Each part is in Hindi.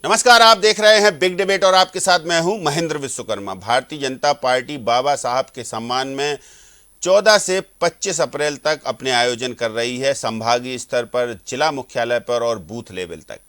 नमस्कार, आप देख रहे हैं बिग डिबेट और आपके साथ मैं हूं महेंद्र विश्वकर्मा। भारतीय जनता पार्टी बाबा साहब के सम्मान में 14 से 25 अप्रैल तक अपने आयोजन कर रही है, संभागीय स्तर पर, जिला मुख्यालय पर और बूथ लेवल तक।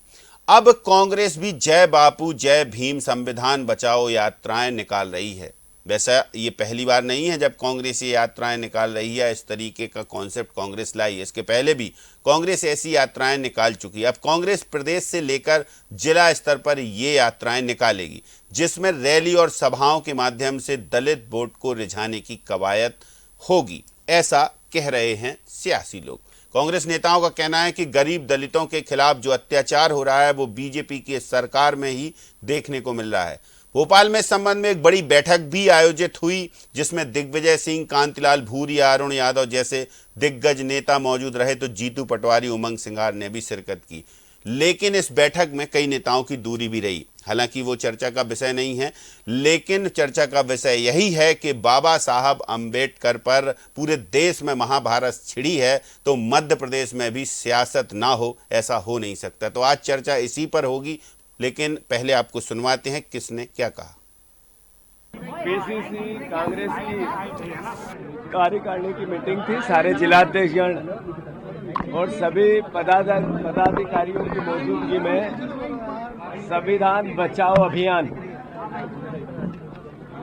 अब कांग्रेस भी जय बापू जय भीम संविधान बचाओ यात्राएं निकाल रही है। वैसा ये पहली बार नहीं है जब कांग्रेस ये यात्राएं निकाल रही है। इस तरीके का कॉन्सेप्ट कांग्रेस लाई है, इसके पहले भी कांग्रेस ऐसी यात्राएं निकाल चुकी है। अब कांग्रेस प्रदेश से लेकर जिला स्तर पर ये यात्राएं निकालेगी, जिसमें रैली और सभाओं के माध्यम से दलित वोट को रिझाने की कवायद होगी, ऐसा कह रहे हैं सियासी लोग। कांग्रेस नेताओं का कहना है कि गरीब दलितों के खिलाफ जो अत्याचार हो रहा है वो बीजेपी की सरकार में ही देखने को मिल रहा है। भोपाल में इस संबंध में एक बड़ी बैठक भी आयोजित हुई, जिसमें दिग्विजय सिंह, कांतिलाल भूरिया, अरुण यादव जैसे दिग्गज नेता मौजूद रहे, तो जीतू पटवारी, उमंग सिंगार ने भी शिरकत की। लेकिन इस बैठक में कई नेताओं की दूरी भी रही। हालांकि वो चर्चा का विषय नहीं है, लेकिन चर्चा का विषय यही है कि बाबा साहब अंबेडकर पर पूरे देश में महाभारत छिड़ी है, तो मध्य प्रदेश में भी सियासत ना हो, ऐसा हो नहीं सकता। तो आज चर्चा इसी पर होगी, लेकिन पहले आपको सुनवाते हैं किसने क्या कहा। पीसीसी कांग्रेस की कार्यकारिणी की मीटिंग थी। सारे जिलाध्यक्षगण और सभी पदाधिकारियों की मौजूदगी में संविधान बचाओ अभियान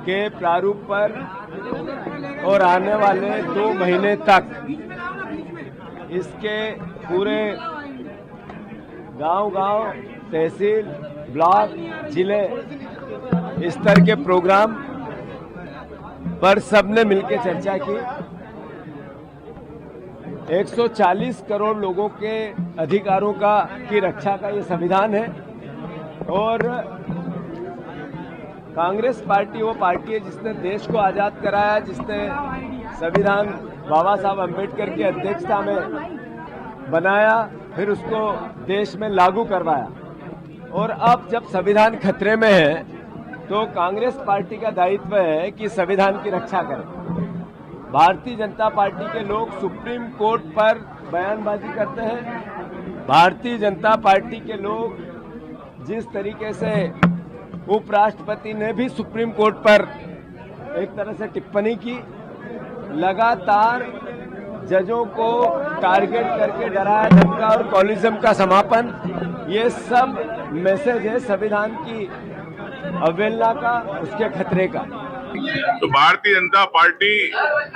के प्रारूप पर और आने वाले 2 महीने तक इसके पूरे गांव-गांव, तहसील, ब्लॉक, जिले स्तर के प्रोग्राम पर सबने मिलकर चर्चा की। 140 करोड़ लोगों के अधिकारों की रक्षा का ये संविधान है और कांग्रेस पार्टी वो पार्टी है जिसने देश को आजाद कराया, जिसने संविधान बाबा साहब अंबेडकर की अध्यक्षता में बनाया, फिर उसको देश में लागू करवाया। और अब जब संविधान खतरे में है तो कांग्रेस पार्टी का दायित्व है कि संविधान की रक्षा करें। भारतीय जनता पार्टी के लोग सुप्रीम कोर्ट पर बयानबाजी करते हैं। भारतीय जनता पार्टी के लोग जिस तरीके से उपराष्ट्रपति ने भी सुप्रीम कोर्ट पर एक तरह से टिप्पणी की, लगातार जजों को टारगेट करके डराया धमका और कॉलिज्म का समापन, ये सब मैसेज है संविधान की अवहेलना का, उसके खतरे का। तो भारतीय जनता पार्टी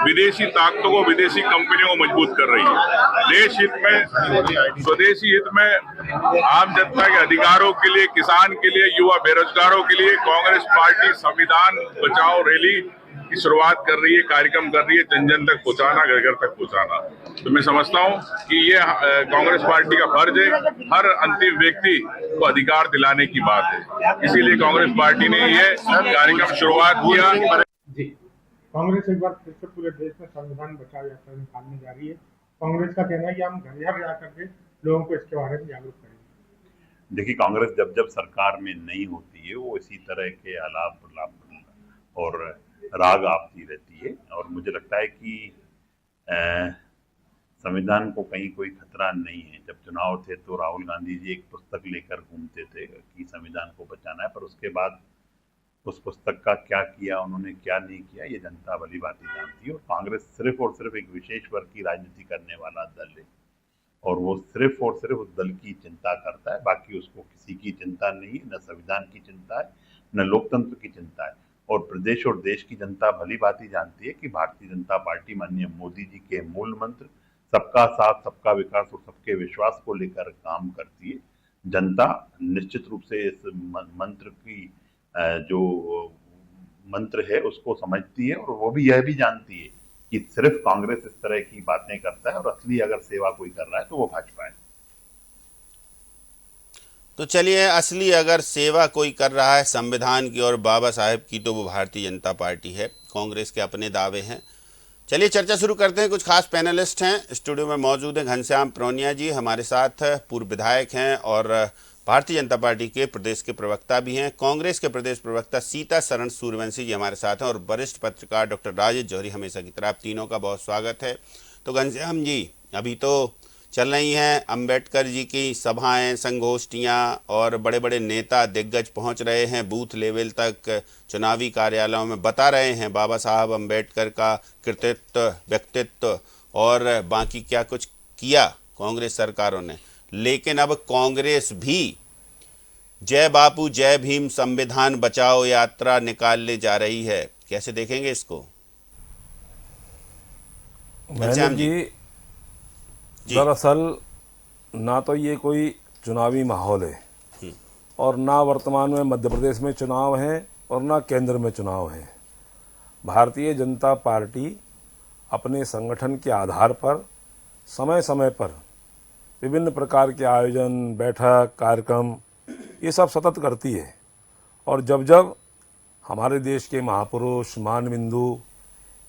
विदेशी ताकतों को, विदेशी कंपनियों को मजबूत कर रही है। देश हित में, स्वदेशी हित में, आम जनता के अधिकारों के लिए, किसान के लिए, युवा बेरोजगारों के लिए कांग्रेस पार्टी संविधान बचाओ रैली की शुरुआत कर रही है, कार्यक्रम कर रही है, जन जन तक पहुंचाना, घर घर तक पहुंचाना। तो मैं समझता हूं कि ये कांग्रेस पार्टी का फर्ज है, हर अंतिम व्यक्ति को अधिकार दिलाने की बात है। इसीलिए कांग्रेस पार्टी ने ये कार्यक्रम शुरुआत किया। जी, कांग्रेस एक बार फिर से पूरे देश में संविधान बचाओ यात्रा निकालने जा रही है। कांग्रेस का कहना है कि हम घर घर जाकर के लोगों को इसके बारे में जागरूक करेंगे। देखिए, कांग्रेस जब जब सरकार में नहीं होती है वो इसी तरह के आलाप और राग आपती रहती है, और मुझे लगता है कि संविधान को कहीं कोई खतरा नहीं है। जब चुनाव थे तो राहुल गांधी जी एक पुस्तक लेकर घूमते थे कि संविधान को बचाना है, पर उसके बाद उस पुस्तक का क्या किया, उन्होंने क्या नहीं किया, ये जनता भली भांति जानती है। और कांग्रेस सिर्फ और सिर्फ एक विशेष वर्ग की राजनीति करने वाला दल है, और वो सिर्फ और सिर्फ उस दल की चिंता करता है। बाकी उसको किसी की चिंता नहीं है, न संविधान की चिंता है, न लोकतंत्र की चिंता है। और प्रदेश और देश की जनता भली भांति जानती है कि भारतीय जनता पार्टी माननीय मोदी जी के मूल मंत्र सबका साथ, सबका विकास और सबके विश्वास को लेकर काम करती है। जनता निश्चित रूप से इस मंत्र की जो मंत्र है उसको समझती है, और वो भी यह भी जानती है कि सिर्फ कांग्रेस इस तरह की बातें करता है, और असली अगर सेवा कोई कर रहा है तो वो भाजपा है। तो चलिए, असली अगर सेवा कोई कर रहा है संविधान की और बाबा साहेब की, तो वो भारतीय जनता पार्टी है। कांग्रेस के अपने दावे हैं। चलिए चर्चा शुरू करते हैं। कुछ खास पैनलिस्ट हैं स्टूडियो में मौजूद हैं। घनश्याम प्रोनिया जी हमारे साथ पूर्व विधायक हैं और भारतीय जनता पार्टी के प्रदेश के प्रवक्ता भी हैं। कांग्रेस के प्रदेश प्रवक्ता सीता शरण सूर्यवंशी जी हमारे साथ हैं और वरिष्ठ पत्रकार डॉक्टर राजेश जौहरी, हमेशा की तरह आप तीनों का बहुत स्वागत है। तो घनश्याम जी, अभी तो चल रही हैं। अंबेडकर जी की सभाएं, संगोष्ठियां और बड़े बड़े नेता दिग्गज पहुंच रहे हैं बूथ लेवल तक, चुनावी कार्यालयों में बता रहे हैं बाबा साहब अंबेडकर का कृतित्व, व्यक्तित्व और बाकी क्या कुछ किया कांग्रेस सरकारों ने। लेकिन अब कांग्रेस भी जय बापू जय भीम संविधान बचाओ यात्रा निकालने जा रही है। कैसे देखेंगे इसको? महेंद्र जी, दरअसल ना तो ये कोई चुनावी माहौल है और ना वर्तमान में मध्य प्रदेश में चुनाव है और ना केंद्र में चुनाव है। भारतीय जनता पार्टी अपने संगठन के आधार पर समय समय पर विभिन्न प्रकार के आयोजन, बैठक, कार्यक्रम ये सब सतत करती है और जब जब हमारे देश के महापुरुष, मानबिंदु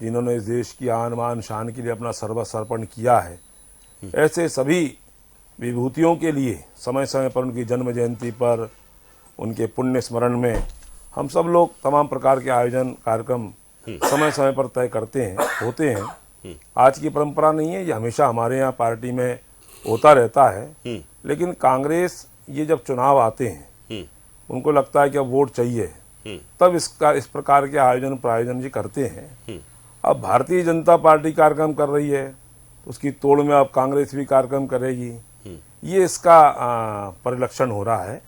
जिन्होंने इस देश की आन बान शान के लिए अपना सर्वस्व अर्पण किया है, ऐसे सभी विभूतियों के लिए समय समय पर उनकी जन्म जयंती पर, उनके पुण्य स्मरण में हम सब लोग तमाम प्रकार के आयोजन, कार्यक्रम समय समय पर तय करते हैं, होते हैं। आज की परंपरा नहीं है, ये हमेशा हमारे यहाँ पार्टी में होता रहता है। लेकिन कांग्रेस ये जब चुनाव आते हैं, उनको लगता है कि अब वोट चाहिए, तब इस प्रकार के आयोजन प्रायोजन जी करते हैं। अब भारतीय जनता पार्टी कार्यक्रम कर रही है, उसकी तोड़ में अब कांग्रेस भी कार्यक्रम करेगी, ये इसका परिलक्षण हो रहा है।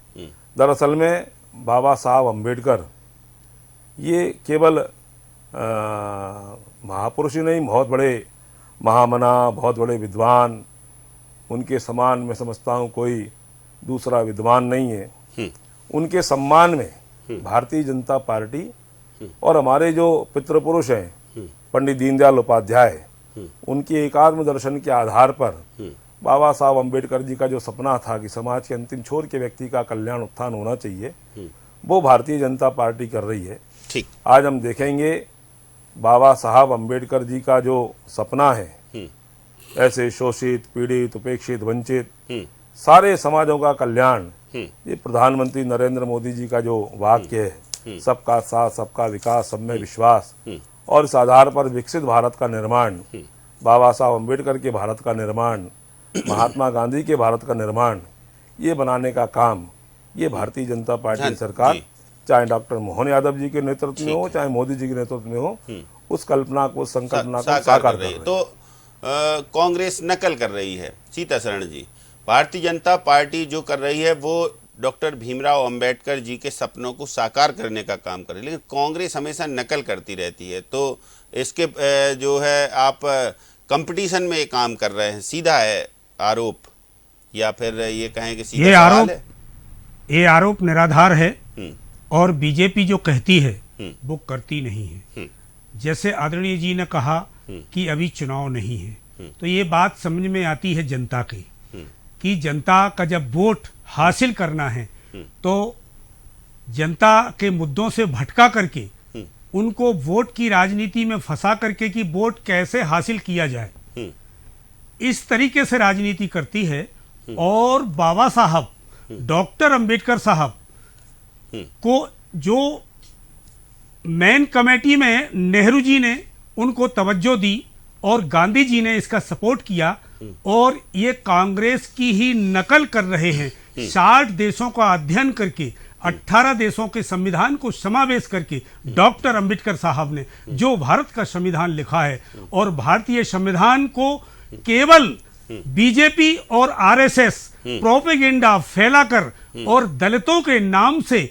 दरअसल में बाबा साहब अंबेडकर ये केवल महापुरुष ही नहीं, बहुत बड़े महामना, बहुत बड़े विद्वान, उनके समान मैं समझता हूँ कोई दूसरा विद्वान नहीं है। उनके सम्मान में भारतीय जनता पार्टी और हमारे जो पितृपुरुष हैं पंडित दीनदयाल उपाध्याय, उनके एकात्म दर्शन के आधार पर बाबा साहब अंबेडकर जी का जो सपना था कि समाज के अंतिम छोर के व्यक्ति का कल्याण उत्थान होना चाहिए, वो भारतीय जनता पार्टी कर रही है। ठीक, आज हम देखेंगे बाबा साहब अंबेडकर जी का जो सपना है, ऐसे शोषित, पीड़ित, उपेक्षित, वंचित सारे समाजों का कल्याण, ये प्रधानमंत्री नरेंद्र मोदी जी का जो वाक्य है, सबका साथ, सबका विकास, सब में विश्वास, और इस आधार पर विकसित भारत का निर्माण, बाबा साहब अंबेडकर के भारत का निर्माण, महात्मा गांधी के भारत का निर्माण, ये बनाने का काम ये भारतीय जनता पार्टी सरकार, चाहे डॉक्टर मोहन यादव जी के नेतृत्व में हो, चाहे मोदी जी के नेतृत्व में हो, उस कल्पना को, संकल्पना को साकार कर रही है। तो कांग्रेस नकल कर रही है। सीतासरण जी, भारतीय जनता पार्टी जो कर रही है वो डॉक्टर भीमराव अंबेडकर जी के सपनों को साकार करने का काम कर रही है, लेकिन कांग्रेस हमेशा नकल करती रहती है। तो इसके जो है आप कंपटीशन में काम कर रहे हैं, सीधा है आरोप, या फिर ये कहें कि सीधा सवाल है? ये आरोप निराधार है और बीजेपी जो कहती है वो करती नहीं है। जैसे आदरणीय जी ने कहा कि अभी चुनाव नहीं है, तो ये बात समझ में आती है जनता की कि जनता का जब वोट हासिल करना है तो जनता के मुद्दों से भटका करके उनको वोट की राजनीति में फंसा करके कि वोट कैसे हासिल किया जाए, इस तरीके से राजनीति करती है। और बाबा साहब डॉक्टर अंबेडकर साहब को जो मेन कमेटी में नेहरू जी ने उनको तवज्जो दी और गांधी जी ने इसका सपोर्ट किया, और ये कांग्रेस की ही नकल कर रहे हैं। 60 देशों का अध्ययन करके 18 देशों के संविधान को समावेश करके डॉक्टर अंबेडकर साहब ने जो भारत का संविधान लिखा है, और भारतीय संविधान को केवल बीजेपी और आरएसएस प्रोपेगेंडा फैलाकर और दलितों के नाम से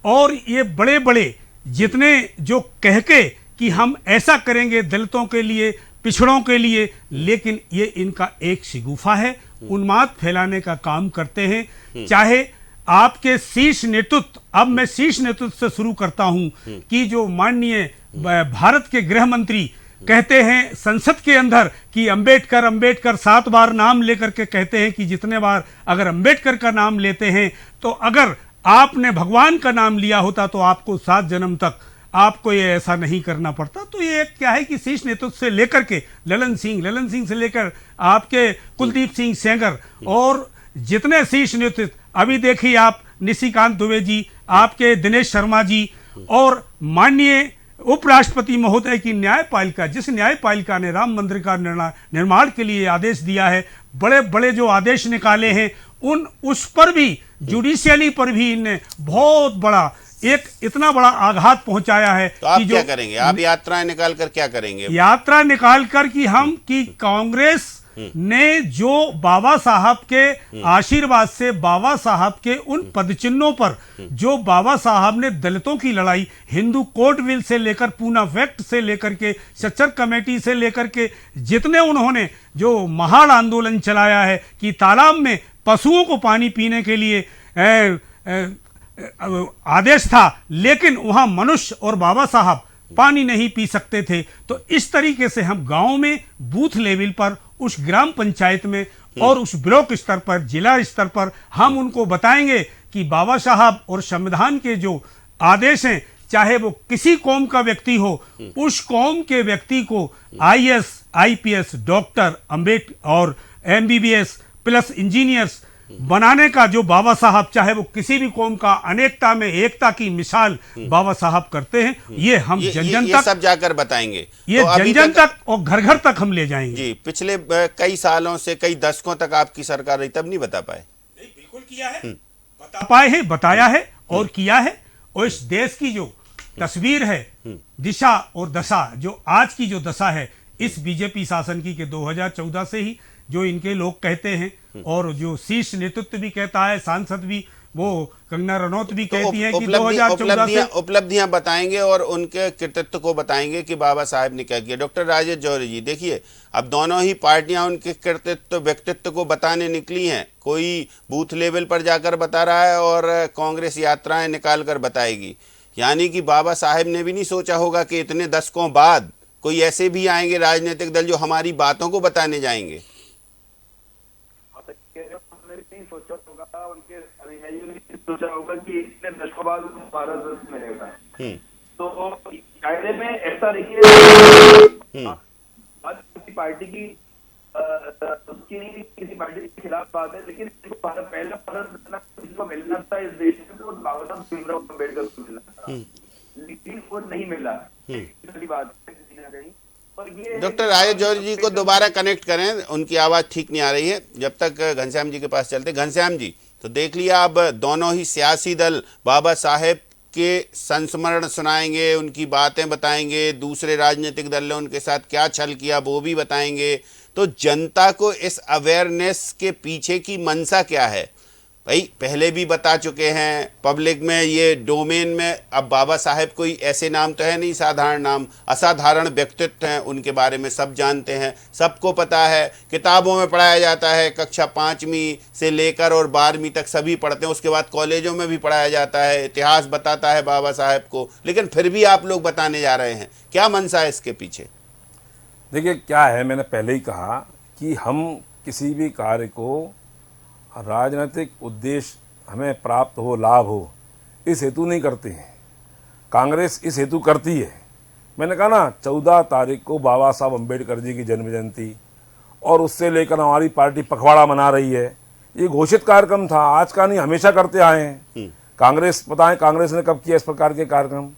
और ये बड़े बड़े जितने जो कह के कि हम ऐसा करेंगे दलितों के लिए, पिछड़ों के लिए, लेकिन ये इनका एक शिगुफा है, उन्माद फैलाने का काम करते हैं। चाहे आपके शीर्ष नेतृत्व, अब मैं शीर्ष नेतृत्व से शुरू करता हूं कि जो माननीय भारत के गृह मंत्री कहते हैं संसद के अंदर कि अंबेडकर अंबेडकर 7 बार नाम लेकर के कहते हैं कि जितने बार अगर अंबेडकर का नाम लेते हैं तो अगर आपने भगवान का नाम लिया होता तो आपको 7 जन्म तक आपको ये ऐसा नहीं करना पड़ता। तो ये क्या है कि शीर्ष नेतृत्व से लेकर के ललन सिंह से लेकर आपके कुलदीप सिंह सेंगर और जितने शीर्ष नेतृत्व, अभी देखिए आप निशिकांत दुबे जी, आपके दिनेश शर्मा जी, और माननीय उपराष्ट्रपति महोदय की न्यायपालिका, जिस न्यायपालिका ने राम मंदिर का निर्माण के लिए आदेश दिया है, बड़े बड़े जो आदेश निकाले हैं उस पर भी, जुडिशियली पर भी इनने बहुत बड़ा एक इतना बड़ा आघात पहुंचाया है। तो आप कि क्या करेंगे? आप यात्राएं निकाल कर क्या करेंगे? यात्रा निकाल कर कि कांग्रेस ने जो बाबा साहब के आशीर्वाद से, बाबा साहब के उन पदचिन्हों पर, जो बाबा साहब ने दलितों की लड़ाई हिंदू कोर्ट विल से लेकर पूना वैक्ट से लेकर के सच्चर कमेटी से लेकर के जितने उन्होंने जो महान आंदोलन चलाया है कि तालाब में पशुओं को पानी पीने के लिए आदेश था, लेकिन वहां मनुष्य और बाबा साहब पानी नहीं पी सकते थे। तो इस तरीके से हम गांव में, बूथ लेवल पर, उस ग्राम पंचायत में और उस ब्लॉक स्तर पर, जिला स्तर पर हम उनको बताएंगे कि बाबा साहब और संविधान के जो आदेश हैं, चाहे वो किसी कौम का व्यक्ति हो, उस कौम के व्यक्ति को आईएएस, आईपीएस, डॉक्टर, अम्बेडकर और एमबीबीएस प्लस इंजीनियर्स बनाने का जो बाबा साहब, चाहे वो किसी भी कौम का अनेकता में एकता की मिसाल बाबा साहब करते हैं, ये हम जन तक सब जाकर बताएंगे, ये तो जन तक और घर घर तक हम ले जाएंगे। जी, पिछले कई सालों से, कई दशकों तक आपकी सरकार रही, तब नहीं बता पाए? नहीं, बिल्कुल किया है, बता पाए हैं, बताया है और किया है। और इस देश की जो तस्वीर है, दिशा और दशा, जो आज की जो दशा है इस बीजेपी शासन की, के 2014 से ही जो इनके लोग कहते हैं और जो शीर्ष नेतृत्व भी कहता है, सांसद भी, वो कंगना रनौत भी कहती है कि 2014 से उपलब्धियां बताएंगे और उनके कृतित्व को बताएंगे कि बाबा साहब ने क्या किया। डॉक्टर राजेश जौहरी जी, देखिए अब दोनों ही पार्टियां उनके कृतित्व, व्यक्तित्व को बताने निकली हैं। कोई बूथ लेवल पर जाकर बता रहा है और कांग्रेस यात्राएं निकाल कर बताएगी। यानी कि बाबा साहब ने भी नहीं सोचा होगा कि इतने दशकों बाद कोई ऐसे भी आएंगे राजनीतिक दल जो हमारी बातों को बताने जाएंगे। सोचा होगा, उनके अनुयायियों ने सोचा होगा कि इतने दशकों बाद भारत रत्न मिलेगा। तो कायदे में ऐसा देखिए, किसी पार्टी की किसी पार्टी के खिलाफ बात है, लेकिन भारत पहला भारत रत्न किसको मिलना था इस देश में, तो बाबा साहब भीमराव अम्बेडकर को मिलना था, लेकिन वो नहीं मिला। बात कहीं डॉक्टर राजेश जौहरी जी को दोबारा कनेक्ट करें, उनकी आवाज़ ठीक नहीं आ रही है। जब तक घनश्याम जी के पास चलते। घनश्याम जी, तो देख लिया, अब दोनों ही सियासी दल बाबा साहेब के संस्मरण सुनाएंगे, उनकी बातें बताएंगे, दूसरे राजनीतिक दल ने उनके साथ क्या छल किया वो भी बताएंगे। तो जनता को इस अवेयरनेस के पीछे की मंशा क्या है? भाई पहले भी बता चुके हैं पब्लिक में, ये डोमेन में। अब बाबा साहेब कोई ऐसे नाम तो है नहीं साधारण नाम, असाधारण व्यक्तित्व हैं, उनके बारे में सब जानते हैं, सबको पता है, किताबों में पढ़ाया जाता है, कक्षा 5वीं से लेकर और 12वीं तक सभी पढ़ते हैं, उसके बाद कॉलेजों में भी पढ़ाया जाता है, इतिहास बताता है बाबा साहेब को। लेकिन फिर भी आप लोग बताने जा रहे हैं, क्या मंशा है इसके पीछे? देखिए क्या है, मैंने पहले ही कहा कि हम किसी भी कार्य को राजनीतिक उद्देश्य हमें प्राप्त हो, लाभ हो, इस हेतु नहीं करते हैं। कांग्रेस इस हेतु करती है। मैंने कहा ना, 14 तारीख को बाबा साहब अम्बेडकर जी की जन्म जयंती, और उससे लेकर हमारी पार्टी पखवाड़ा मना रही है। ये घोषित कार्यक्रम था, आज का नहीं, हमेशा करते आए हैं। कांग्रेस, पता है कांग्रेस ने कब किया इस प्रकार के कार्यक्रम?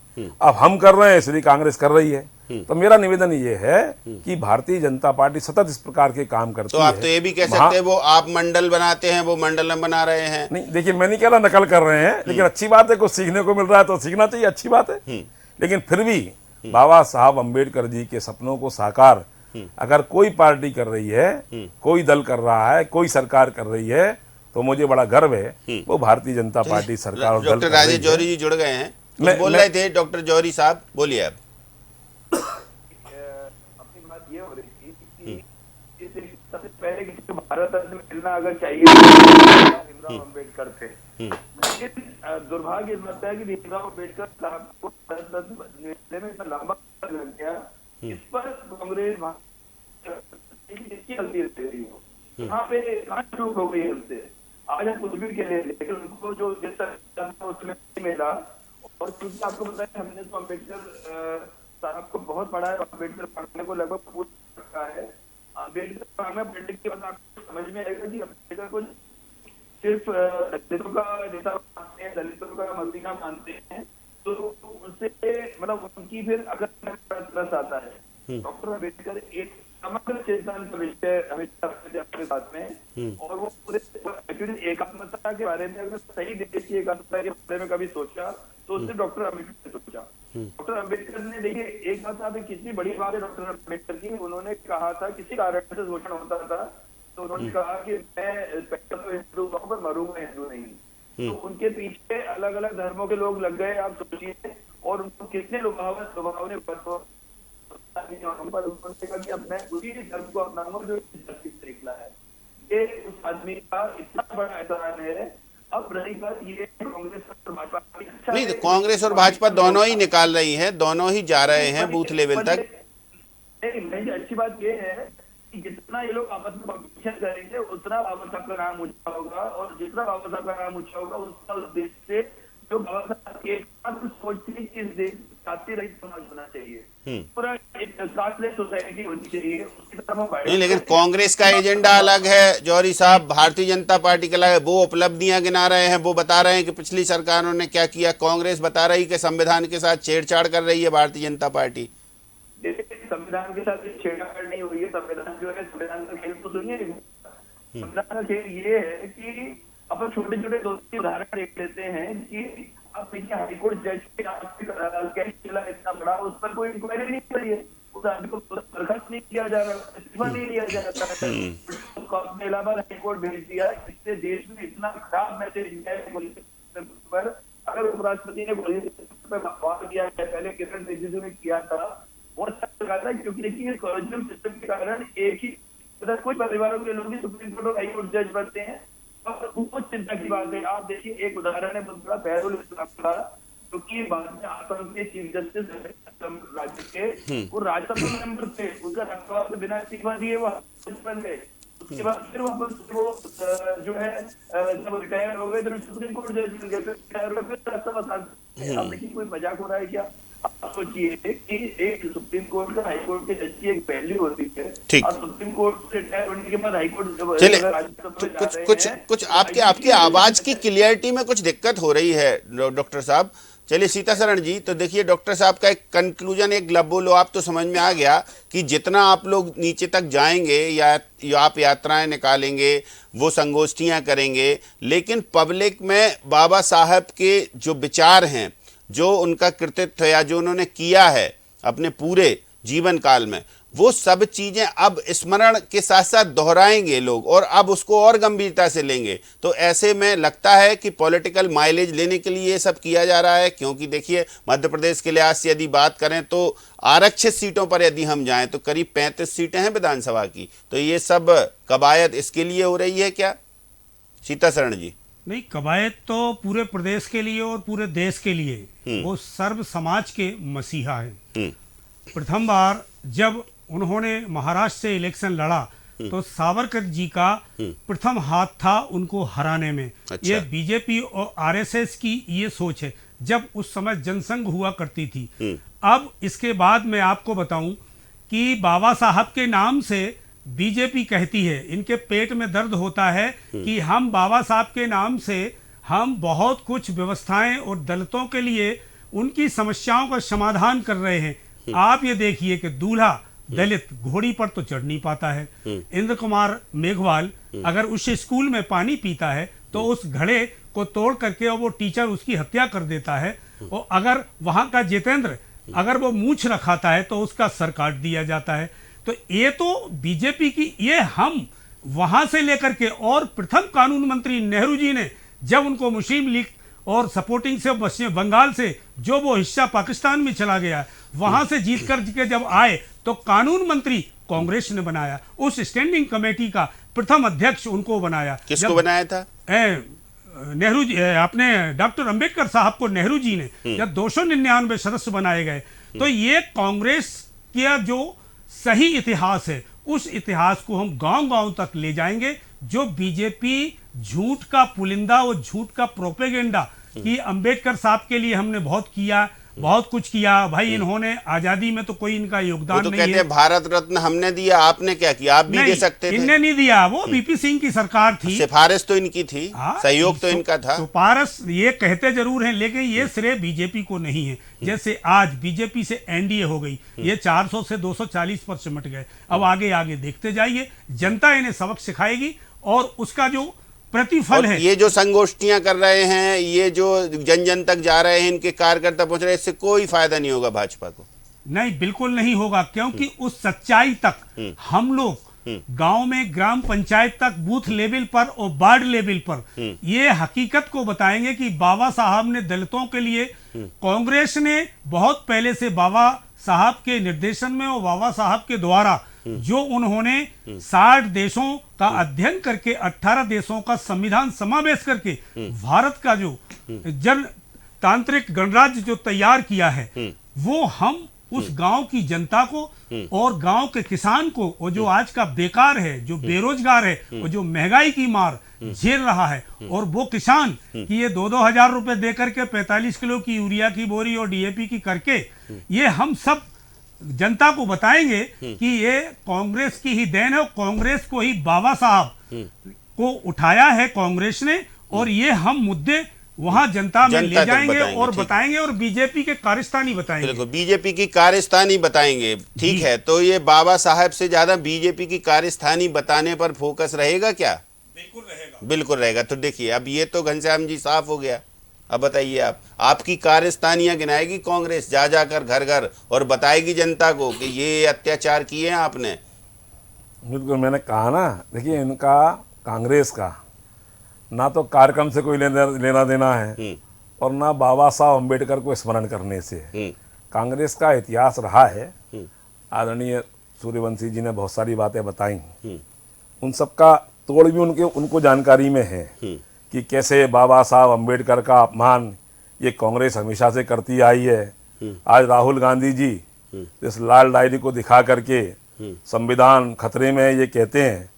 अब हम कर रहे हैं, इसलिए कांग्रेस कर रही है। तो मेरा निवेदन ये है कि भारतीय जनता पार्टी सतत इस प्रकार के काम करती है। तो आप तो ये भी कह सकते हैं वो आप मंडल बनाते हैं, वो मंडल बना रहे हैं। नहीं, देखिए मैं नहीं कह रहा नकल कर रहे हैं, लेकिन अच्छी बात है, कुछ सीखने को मिल रहा है तो सीखना चाहिए, अच्छी बात है। लेकिन फिर भी बाबा साहब अम्बेडकर जी के सपनों को साकार अगर कोई पार्टी कर रही है, कोई दल कर रहा है, कोई सरकार कर रही है, तो मुझे बड़ा गर्व है वो भारतीय जनता पार्टी सरकार और दल। डॉक्टर राजेश जौहरी जी जुड़ गए हैं, बोल रहे थे। डॉक्टर जौहरी साहब बोलिए। अब अपनी बात ये हो रही थी कि सबसे पहले किसी को भारत रत्न मिलना अगर चाहिए भीमराव अम्बेडकर थे, लेकिन दुर्भाग्य इस बात है कि भीमराव अम्बेडकर साहब को भारत रत्न मिलने में इतना लंबा लग गया। इस पर कांग्रेस गलती रही हो, यहाँ पे चूक हो गई हमसे। आज हम कुछ भी कह रहे हैं, लेकिन उनको जो जिस तरह उसमें नहीं मिला। और क्योंकि आपको पता है, हमने तो अम्बेडकर साहब को बहुत पढ़ा है, अम्बेडकर पढ़ने को लगभग पूरा रखा है। अम्बेडकर पढ़ना पढ़ने के बाद आपको समझ में आएगा कि अम्बेडकर को सिर्फ दलितों का नेता मानते हैं, दलितों का मसीहा मानते हैं। तो उनसे मतलब उनकी फिर अगर रस आता है, डॉक्टर अम्बेडकर एक समग्र चेतन का विषय हमेशा अपने साथ में, और वो पूरे एक्चुअली एकात्मता के बारे में अगर सही देश की एकात्मता के बारे में कभी सोचा तो उसने डॉक्टर अम्बेडकर ने सोचा। डॉक्टर अम्बेडकर ने, देखिए एक बात आप, कितनी बड़ी बात है डॉक्टर अम्बेडकर की, उन्होंने कहा था किसी कारण से शोषण होता था तो उन्होंने कहा कि मैं तो हिंदू हूँ पर मरूंगा हिंदू नहीं। तो उनके पीछे अलग अलग धर्मों के लोग लग गए, आप सोचिए, और उनको कितने लुभावने पर उन्होंने कहा कि अब मैं उसी धर्म को अपनाऊंगा जो धरती से निकला है। ये उस आदमी का इतना बड़ा एहसान है। अब रही बात ये कांग्रेस और भाजपा की, नहीं तो कांग्रेस और भाजपा दोनों ही निकाल रही हैं, दोनों ही जा रहे हैं बूथ लेवल तक। नहीं, अच्छी बात ये है कि जितना ये लोग आपस में कॉम्पिटिशन करेंगे उतना बाबा साहब का नाम ऊंचा होगा, और जितना बाबा साहब का नाम ऊंचा होगा उसका उद्देश्य से जो बाबा साहब एक सोचते हैं कि इस देश जाति रहित समाज होना चाहिए, पूरा एक कास्टलेस सोसाइटी होनी चाहिए, उसकी तरफ हम नहीं, लेकिन कांग्रेस का एजेंडा अलग है जौहरी साहब, भारतीय जनता पार्टी का अलग है। वो उपलब्धियां गिना रहे हैं, वो बता रहे हैं कि पिछली सरकारों ने क्या किया। कांग्रेस बता रही कि संविधान के साथ छेड़छाड़ कर रही है भारतीय जनता पार्टी। संविधान के साथ छेड़छाड़ नहीं हुई है। संविधान जो है, संविधान का खेल तो सुनिए। संविधान का खेल ये है कि अपन छोटे छोटे दो तीन उदाहरण देख लेते हैं कि अब देखिए हाईकोर्ट जज के केस चला इतना बड़ा, उस पर कोई इंक्वायरी नहीं करी है, उस आदमी को बर्खास्त नहीं किया जा रहा, इस्तीफा नहीं लिया जा रहा है, इलाहाबाद हाईकोर्ट भेज दिया। इससे देश में इतना खराब मैसेज गया पर अगर उपराष्ट्रपति ने वार किया है, पहले किरण रिजिजू ने किया था, वो अच्छा लगा था, क्योंकि देखिए कॉलेजियम सिस्टम के कारण एक ही कुछ परिवारों के लोग ही सुप्रीम कोर्ट और हाईकोर्ट जज बनते हैं, और बहुत चिंता की बात है। आप देखिए एक उदाहरण है बहुत बड़ा, बहरुल इस्लाम का, जो कि बाद में आसाम के चीफ जस्टिस राज्य के, वो राज्यसभा मेंबर थे, उसका राज्यसभा से बिना इस्तीफा दिए वो बन गए। उसके बाद फिर वापस वो जो है जब रिटायर हो गए तो सुप्रीम कोर्ट जज बन गए, फिर राज्यसभा सांसद। अब देखिए कोई मजाक हो रहा है क्या? आप सोचिए कि एक सुप्रीम कोर्ट का हाई कोर्ट के जज की एक वैल्यू होती है, और सुप्रीम कोर्ट से रिटायर होने के बाद हाई कोर्ट चले कुछ आपकी आवाज की क्लियरिटी में कुछ दिक्कत हो रही है डॉक्टर साहब। चलिए सीतासरण जी, तो देखिए डॉक्टर साहब का एक कंक्लूजन एक लब बोलो आप, तो समझ में आ गया कि जितना आप लोग नीचे तक जाएंगे या आप यात्राएं निकालेंगे, वो संगोष्ठियां करेंगे, लेकिन पब्लिक में बाबा साहब के जो विचार हैं, जो उनका कृतित्व या जो उन्होंने किया है अपने पूरे जीवन काल में, वो सब चीजें अब स्मरण के साथ साथ दोहराएंगे लोग, और अब उसको और गंभीरता से लेंगे। तो ऐसे में लगता है कि पॉलिटिकल माइलेज लेने के लिए ये सब किया जा रहा है, क्योंकि देखिए मध्य प्रदेश के लिहाज से यदि बात करें तो आरक्षित सीटों पर यदि हम जाएं तो करीब 35 सीटें हैं विधानसभा की, तो ये सब कवायद इसके लिए हो रही है क्या सीतासरण जी? नहीं, कवायद तो पूरे प्रदेश के लिए और पूरे देश के लिए, वो सर्व समाज के मसीहा है। प्रथम बार जब उन्होंने महाराष्ट्र से इलेक्शन लड़ा तो सावरकर जी का प्रथम हाथ था उनको हराने में। अच्छा। ये बीजेपी और आरएसएस की ये सोच है, जब उस समय जनसंघ हुआ करती थी। अब इसके बाद मैं आपको बताऊं कि बाबा साहब के नाम से बीजेपी कहती है, इनके पेट में दर्द होता है कि हम बाबा साहब के नाम से हम बहुत कुछ व्यवस्थाएं और दलितों के लिए उनकी समस्याओं का समाधान कर रहे हैं। आप ये देखिए कि दूल्हा दलित घोड़ी पर तो चढ़ नहीं पाता है। इंद्र कुमार मेघवाल अगर उस स्कूल में पानी पीता है तो उस घड़े को तोड़ करके और वो टीचर उसकी हत्या कर देता है, और अगर वहां का जितेंद्र अगर वो मूंछ रखाता है तो उसका सर काट दिया जाता है। तो ये तो बीजेपी की, ये हम वहां से लेकर के, और प्रथम कानून मंत्री नेहरू जी ने जब उनको मुस्लिम लीग और सपोर्टिंग से पश्चिम बंगाल से जो वो हिस्सा पाकिस्तान में चला गया, वहां से जीत कर के जब आए तो कानून मंत्री कांग्रेस ने बनाया, उस स्टैंडिंग कमेटी का प्रथम अध्यक्ष उनको बनाया। किसको बनाया था? नेहरू जी, अपने डॉक्टर अंबेडकर साहब को नेहरू जी ने जब 299 सदस्य बनाए गए। तो ये कांग्रेस का जो सही इतिहास है, उस इतिहास को हम गांव-गांव तक ले जाएंगे। जो बीजेपी झूठ का पुलिंदा और झूठ का प्रोपेगेंडा कि अंबेडकर साहब के लिए हमने बहुत किया, बहुत कुछ किया भाई, इन्होंने आजादी में तो कोई इनका वो योगदान तो नहीं कहते है। हैं भारत रत्न हमने दिया, आपने क्या किया? आप भी दे नहीं, सकते थे। इनने नहीं दिया, वो बीपी सिंह की सरकार थी, सिफारिश तो इनकी थी, हाँ, सहयोग तो इनका था। सिफारिश ये कहते जरूर हैं, लेकिन ये श्रेय बीजेपी को नहीं है। जैसे आज बीजेपी से एनडीए हो गई, ये 400 से 240 पर सिमट गए। अब आगे आगे देखते जाइए, जनता इन्हें सबक सिखाएगी और उसका जो प्रतिफल है। ये जो संगोष्ठियां कर रहे हैं, ये जो जन जन तक जा रहे हैं, इनके कार्यकर्ता पहुंच रहे हैं, इससे कोई फायदा नहीं होगा भाजपा को। नहीं, बिल्कुल नहीं होगा, क्योंकि उस सच्चाई तक हम लोग गांव में, ग्राम पंचायत तक, बूथ लेवल पर और वार्ड लेवल पर ये हकीकत को बताएंगे कि बाबा साहब ने दलितों के लिए, कांग्रेस ने बहुत पहले से बाबा साहब के निर्देशन में और बाबा साहब के द्वारा जो उन्होंने 60 देशों का अध्ययन करके 18 देशों का संविधान समावेश करके भारत का जो जनतांत्रिक गणराज्य जो तैयार किया है, वो हम उस गांव की जनता को और गांव के किसान को, और जो आज का बेकार है, जो बेरोजगार है, और जो महंगाई की मार झेल रहा है, और वो किसान कि ये 2-2 हजार रुपए दे करके 45 किलो की यूरिया की बोरी और डीएपी की करके, ये हम सब जनता को बताएंगे कि ये कांग्रेस की ही देन है, और कांग्रेस को ही बाबा साहब को उठाया है कांग्रेस ने, और ये हम मुद्दे वहां जनता में ले जाएंगे और बताएंगे, और बीजेपी के कारस्तानी बताएंगे। बिल्कुल, बीजेपी की कारस्तानी बताएंगे। ठीक है, तो ये बाबा साहब से ज्यादा बीजेपी की कारस्तानी बताने पर फोकस रहेगा क्या? बिल्कुल रहेगा, बिल्कुल रहेगा। तो देखिए, अब ये तो घनश्याम जी साफ हो गया। अब बताइए, आपकी कारस्तानियां गिनाएगी कांग्रेस, जा जाकर घर घर, और बताएगी जनता को कि ये अत्याचार किए हैं आपने। बिल्कुल, मैंने कहा ना, देखिए इनका, कांग्रेस का ना तो कार्यक्रम से कोई लेना देना है और ना बाबा साहब अम्बेडकर को स्मरण करने से। कांग्रेस का इतिहास रहा है, आदरणीय सूर्यवंशी जी ने बहुत सारी बातें बताई, उन सबका तोड़ भी उनको जानकारी में है कि कैसे बाबा साहब अम्बेडकर का अपमान ये कांग्रेस हमेशा से करती आई है। आज राहुल गांधी जी इस लाल डायरी को दिखा करके संविधान खतरे में ये कहते हैं,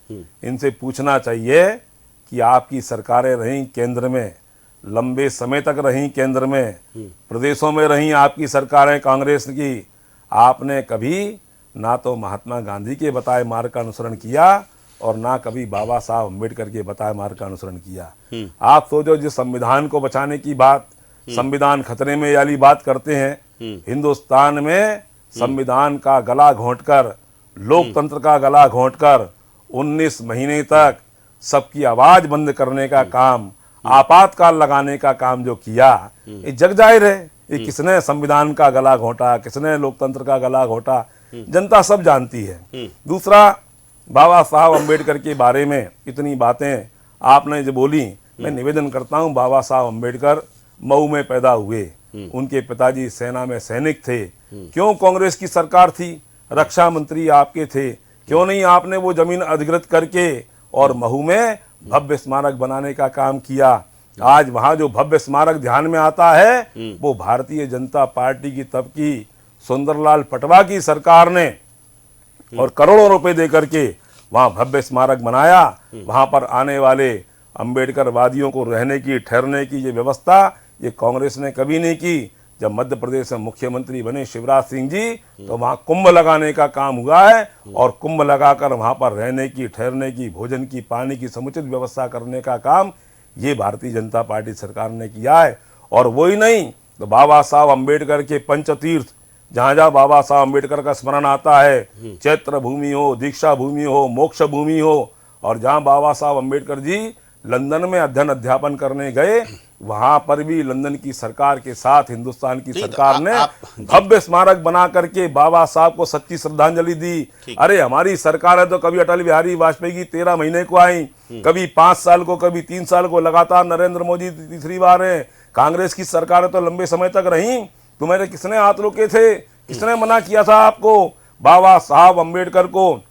इनसे पूछना चाहिए कि आपकी सरकारें रहीं केंद्र में, लंबे समय तक रहीं केंद्र में, प्रदेशों में रहीं आपकी सरकारें कांग्रेस की, आपने कभी ना तो महात्मा गांधी के बताए मार्ग का अनुसरण किया और ना कभी बाबा साहब अम्बेडकर के बताए मार्ग का अनुसरण किया। आप सोचो, जिस संविधान को बचाने की बात, संविधान खतरे में वाली बात करते हैं, हिंदुस्तान में संविधान का गला घोंटकर, लोकतंत्र का गला घोंटकर 19 महीने तक सबकी आवाज बंद करने का काम, आपातकाल लगाने का काम जो किया, ये जग जाहिर है। ये किसने संविधान का गला घोंटा, किसने लोकतंत्र का गला घोंटा, जनता सब जानती है। दूसरा, बाबा साहब अम्बेडकर के बारे में इतनी बातें आपने जो बोली, मैं निवेदन करता हूं, बाबा साहब अम्बेडकर मऊ में पैदा हुए, उनके पिताजी सेना में सैनिक थे। क्यों कांग्रेस की सरकार थी, रक्षा मंत्री आपके थे, क्यों नहीं आपने वो जमीन अधिग्रहित करके और महू में भव्य स्मारक बनाने का काम किया? आज वहां जो भव्य स्मारक ध्यान में आता है, वो भारतीय जनता पार्टी की तब की सुंदरलाल पटवा की सरकार ने, और करोड़ों रुपए दे करके वहां भव्य स्मारक बनाया। वहां पर आने वाले अम्बेडकर वादियों को रहने की, ठहरने की ये व्यवस्था ये कांग्रेस ने कभी नहीं की। जब मध्य प्रदेश में मुख्यमंत्री बने शिवराज सिंह जी, तो वहां कुंभ लगाने का काम हुआ है, और कुंभ लगाकर वहां पर रहने की, ठहरने की, भोजन की, पानी की समुचित व्यवस्था करने का काम ये भारतीय जनता पार्टी सरकार ने किया है। और वही नहीं तो बाबा साहब अम्बेडकर के पंचतीर्थ, जहां जहां बाबा साहब अम्बेडकर का स्मरण आता है, चैत्र भूमि हो, दीक्षा भूमि हो, मोक्ष भूमि हो, और जहां बाबा साहब अम्बेडकर जी लंदन में अध्ययन अध्यापन करने गए, वहां पर भी लंदन की सरकार के साथ हिंदुस्तान की सरकार ने भव्य स्मारक बना करके बाबा साहब को सच्ची श्रद्धांजलि दी। अरे हमारी सरकार है तो कभी अटल बिहारी वाजपेयी की 13 महीने को आई, कभी 5 साल को, कभी 3 साल को, लगातार नरेंद्र मोदी तीसरी बार है। कांग्रेस की सरकार है तो लंबे समय तक रही। तुम्हारे किसने हाथ रोके थे, किसने मना किया था आपको? बाबा साहब अम्बेडकर को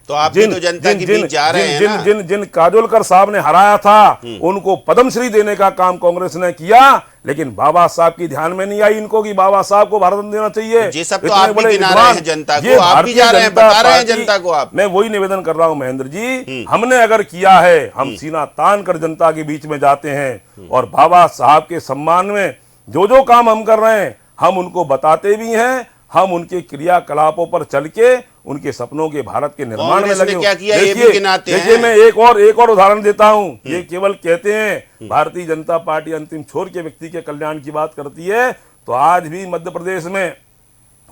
तो आप भी तो जनता के बीच जा रहे हैं ना। जिन काजोलकर साहब ने हराया था, उनको पद्मश्री देने का काम कांग्रेस ने किया, लेकिन बाबा साहब की ध्यान में नहीं आई इनको कि बाबा साहब को भारत रत्न देना चाहिए। ये सब तो आप भी गिना रहे हैं जनता को, आप भी जा रहे हैं, बता रहे हैं जनता को आप। मैं वही निवेदन कर रहा हूं महेंद्र जी, हमने अगर किया है, हम सीना तान कर जनता के बीच में जाते हैं, और बाबा साहब के सम्मान में जो जो काम हम कर रहे हैं, हम उनको बताते भी हैं, हम उनके क्रियाकलापों पर चल के उनके सपनों के भारत के निर्माण में कांग्रेस ने लगे। क्या किया ये भी गिनाते हैं। देखिए, मैं एक और उदाहरण देता हूं। ये केवल कहते हैं भारतीय जनता पार्टी अंतिम छोर के व्यक्ति के कल्याण की बात करती है, तो आज भी मध्य प्रदेश में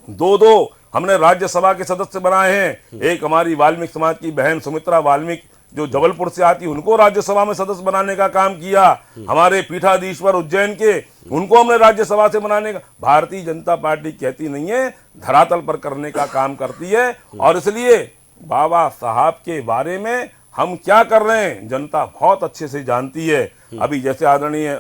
दो हमने राज्यसभा के सदस्य बनाए हैं। एक हमारी वाल्मीकि समाज की बहन सुमित्रा वाल्मीकि जो जबलपुर से आती, उनको राज्यसभा में सदस्य बनाने का काम किया। हमारे पीठाधीश्वर उज्जैन के, उनको हमने राज्यसभा से बनाने का। भारतीय जनता पार्टी कहती नहीं है, धरातल पर करने का काम करती है। और इसलिए बाबा साहब के बारे में हम क्या कर रहे हैं जनता बहुत अच्छे से जानती है। अभी जैसे आदरणीय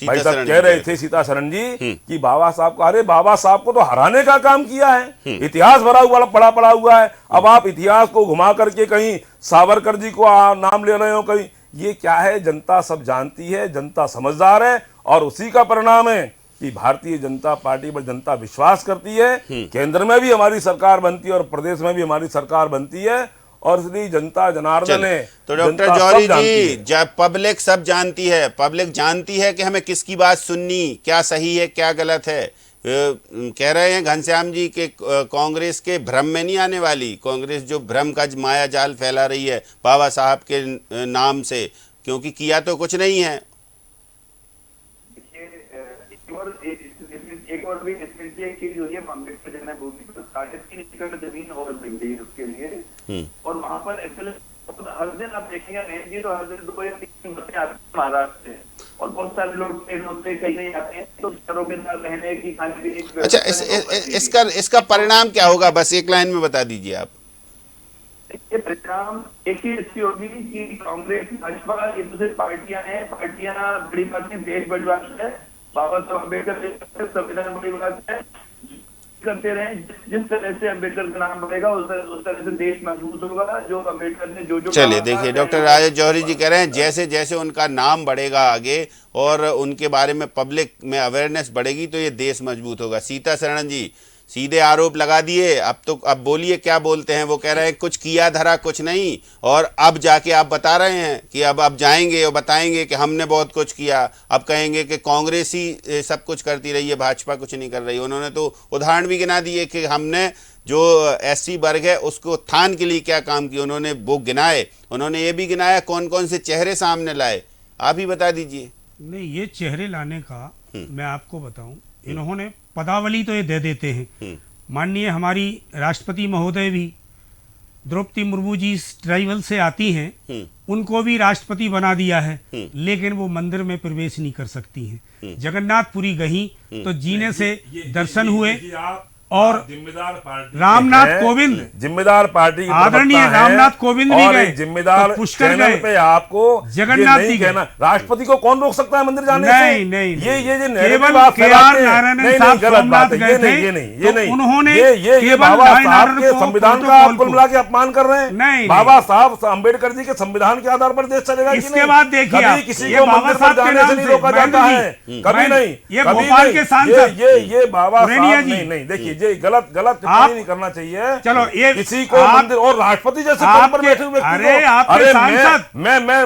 भाई साहब कह रहे थे सीता शरण जी कि बाबा साहब को, अरे बाबा साहब को तो हराने का काम किया है, इतिहास भरा हुआ पड़ा हुआ है। अब आप इतिहास को घुमा करके कहीं सावरकर जी को नाम ले रहे हो, कहीं ये क्या है? जनता सब जानती है, जनता समझदार है, और उसी का परिणाम है कि भारतीय जनता पार्टी पर जनता विश्वास करती है। केंद्र में भी हमारी सरकार बनती है और प्रदेश में भी हमारी सरकार बनती है, और इसलिए जनता जनार्दन है। तो डॉक्टर जौहरी जी, जब पब्लिक सब जानती है, पब्लिक जानती है कि हमें किसकी बात सुननी, क्या सही है क्या गलत है। कह रहे हैं घनश्याम जी के कांग्रेस के भ्रम में नहीं आने वाली, कांग्रेस जो भ्रम का माया जाल फैला रही है बाबा साहब के नाम से, क्योंकि किया तो कुछ नहीं है। एक और भी कि जो ये अम्बेडकर जन्मभूमि पर 3.5 एकड़ जमीन और मिल गई उसके लिए, और वहाँ पर एक्चुअली हर दिन आप देखेंगे नहीं जी, तो हर दिन 2 या 3 बच्चे आते हैं महाराष्ट्र से, और बहुत सारे लोग ट्रेन होते कहीं नहीं आते हैं, तो शहरों के अंदर रहने की खाने पीने की। अच्छा, इसका परिणाम क्या होगा, बस एक लाइन में बता दीजिए आप। ये परिणाम एक ही इसकी होगी कि कांग्रेस भाजपा ये दूसरी पार्टियां हैं, पार्टियां बड़ी बात नहीं, देश बड़ी बात है, बाबा साहब अम्बेडकर संविधान बड़ी बात है, करते रहे। जिस तरह से अम्बेडकर का नाम बढ़ेगा उस तरह से देश मजबूत होगा। जो अम्बेडकर ने जो चलिए देखिए, डॉक्टर राजेश जौहरी जी कह रहे हैं जैसे जैसे उनका नाम बढ़ेगा आगे और उनके बारे में पब्लिक में अवेयरनेस बढ़ेगी तो ये देश मजबूत होगा। सीता शरण जी सीधे आरोप लगा दिए, अब बोलिए क्या बोलते हैं। वो कह रहे हैं कुछ किया धरा कुछ नहीं, और अब जाके आप बता रहे हैं कि अब जाएंगे और बताएंगे कि हमने बहुत कुछ किया। अब कहेंगे कि कांग्रेस ही सब कुछ करती रही है, भाजपा कुछ नहीं कर रही। उन्होंने तो उदाहरण भी गिना दिए कि हमने जो एससी वर्ग है उसको उत्थान के लिए क्या काम किया, उन्होंने वो गिनाए। उन्होंने ये भी गिनाया कौन कौन से चेहरे सामने लाए, आप ही बता दीजिए। नहीं, ये चेहरे लाने का मैं आपको बताऊं, इन्होंने पदावली तो ये दे देते हैं। माननीय हमारी राष्ट्रपति महोदय भी द्रौपदी मुर्मू जी इस ट्राइबल से आती हैं, उनको भी राष्ट्रपति बना दिया है, लेकिन वो मंदिर में प्रवेश नहीं कर सकती हैं। जगन्नाथपुरी गई तो जीने से दर्शन हुए, और जिम्मेदार पार्टी रामनाथ कोविंद, जिम्मेदार पार्टी आदरणीय रामनाथ कोविंद भी गए, जिम्मेदार पुष्कर गए पे आपको जगन्नाथ जी कहना। राष्ट्रपति को कौन रोक सकता है मंदिर जाने से? नहीं, ये केवल केआर नारायण साहब सोमनाथ गए थे, ये नहीं, उन्होंने ये बाबा साहब के संविधान का आप कुल मिला के अपमान कर रहे हैं। नहीं, बाबा साहब अम्बेडकर जी के संविधान के आधार पर देश चलेगा। इसके बाद देखिए किसी को मंदिर पर जाने से नहीं रोका जाता है, कभी नहीं। ये भोपाल के सांसद ये बाबा साहब नहीं, देखिए ये गलत टिप्पणी नहीं करना चाहिए। चलो, ये किसी को मंदिर और राष्ट्रपति जैसे पद पर बैठे हुए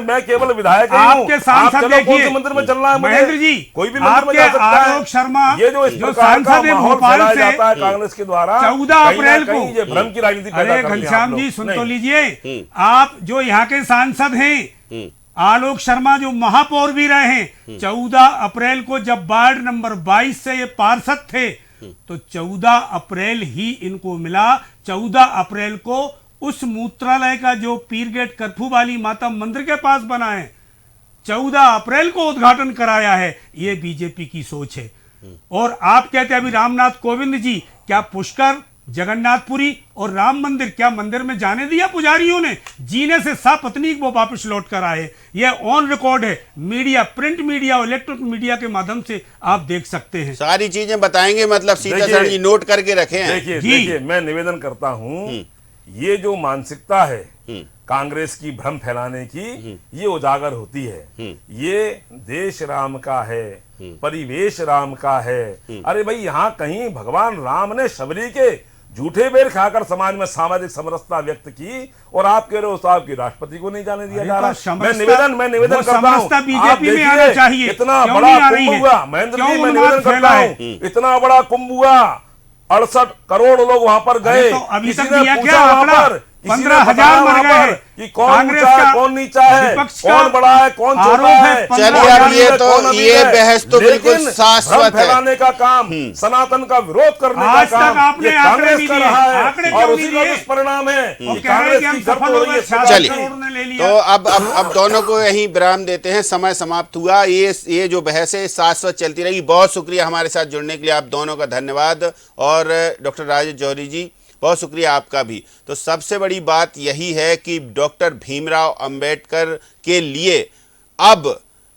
मैं केवल विधायक हूं। आपके सांसद देखिए मंदिर में चलना है महेंद्र जी, कोई भी मंदिर में जा सकता है। आलोक शर्मा ये जो सांसद है भोपाल से कांग्रेस के द्वारा 14 अप्रैल को, ये भ्रम की राजनीति पैदा कर रहे हैं। घनश्याम जी सुन तो लीजिए, आप जो यहाँ के सांसद हैं आलोक शर्मा जो महापौर भी रहे हैं, 14 अप्रैल को जब वार्ड नंबर 22 से ये पार्षद थे तो 14 अप्रैल ही इनको मिला। 14 अप्रैल को उस मूत्रालय का जो पीरगेट कर्फ्यू वाली माता मंदिर के पास बना है, 14 अप्रैल को उद्घाटन कराया है। ये बीजेपी की सोच है। और आप कहते हैं अभी रामनाथ कोविंद जी, क्या पुष्कर, जगन्नाथपुरी और राम मंदिर क्या मंदिर में जाने दिया पुजारियों ने? जीने से सपत्नी वो वापस लौट कर आए। ये ऑन रिकॉर्ड है, मीडिया, प्रिंट मीडिया और इलेक्ट्रॉनिक मीडिया के माध्यम से आप देख सकते हैं। सारी चीजें बताएंगे, मतलब सीता शरण जी नोट करके रखे हैं। देखिए मैं निवेदन करता हूं, ये जो मानसिकता है कांग्रेस की भ्रम फैलाने की, ये उजागर होती है। ये देश राम का है, परिवेश राम का है। अरे भाई यहाँ कहीं भगवान राम ने शबरी के झूठे बेर खाकर समाज में सामाजिक समरसता व्यक्त की, और आप कह रहे हो साहब की राष्ट्रपति को नहीं जाने दिया जा रहा। मैं निवेदन करता हूं, आप देखिए इतना बड़ा कुंभ हुआ, महेंद्र जी मैं निवेदन करता हूं, इतना बड़ा कुंभ हुआ, 68 करोड़ लोग वहां पर गए, किसी ने पूछा वहां पर 15,000 मर गए कि कौन ऊंचा है कौन नीचा है, कौन बड़ा है कौन छोटा है। चलिए अब ये बहस तो बिल्कुल शाश्वत है। फैलाने का काम, सनातन का विरोध करने का काम ये कांग्रेस कर रहा है, और उसी का दुष्परिणाम है कि कांग्रेस की जब्त हो रही है। चलिए तो अब दोनों को यहीं विराम देते हैं, समय समाप्त हुआ। ये जो बहस है शाश्वत चलती रहेगी। बहुत शुक्रिया हमारे साथ जुड़ने के लिए, आप दोनों का धन्यवाद। और डॉक्टर राजेश जौहरी जी बहुत शुक्रिया आपका भी। तो सबसे बड़ी बात यही है कि डॉक्टर भीमराव अंबेडकर के लिए अब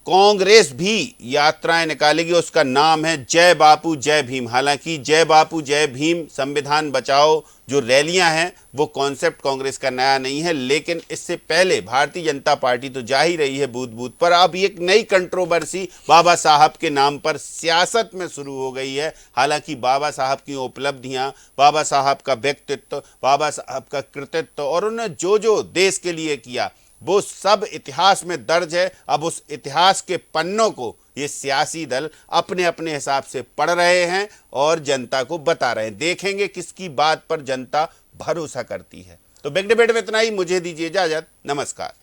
कांग्रेस भी यात्राएं निकालेगी, उसका नाम है जय बापू जय भीम। हालांकि जय बापू जय भीम संविधान बचाओ जो रैलियां हैं वो कॉन्सेप्ट कांग्रेस का नया नहीं है, लेकिन इससे पहले भारतीय जनता पार्टी तो जा ही रही है बूथ बूथ पर। अब एक नई कंट्रोवर्सी बाबा साहब के नाम पर सियासत में शुरू हो गई है। हालांकि बाबा साहब की उपलब्धियां, बाबा साहब का व्यक्तित्व, बाबा साहब का कृतित्व और उन्होंने जो जो देश के लिए किया वो सब इतिहास में दर्ज है। अब उस इतिहास के पन्नों को ये सियासी दल अपने अपने हिसाब से पढ़ रहे हैं और जनता को बता रहे हैं। देखेंगे किसकी बात पर जनता भरोसा करती है। तो बिग डिबेट में इतना ही, मुझे दीजिए इजाजत, नमस्कार।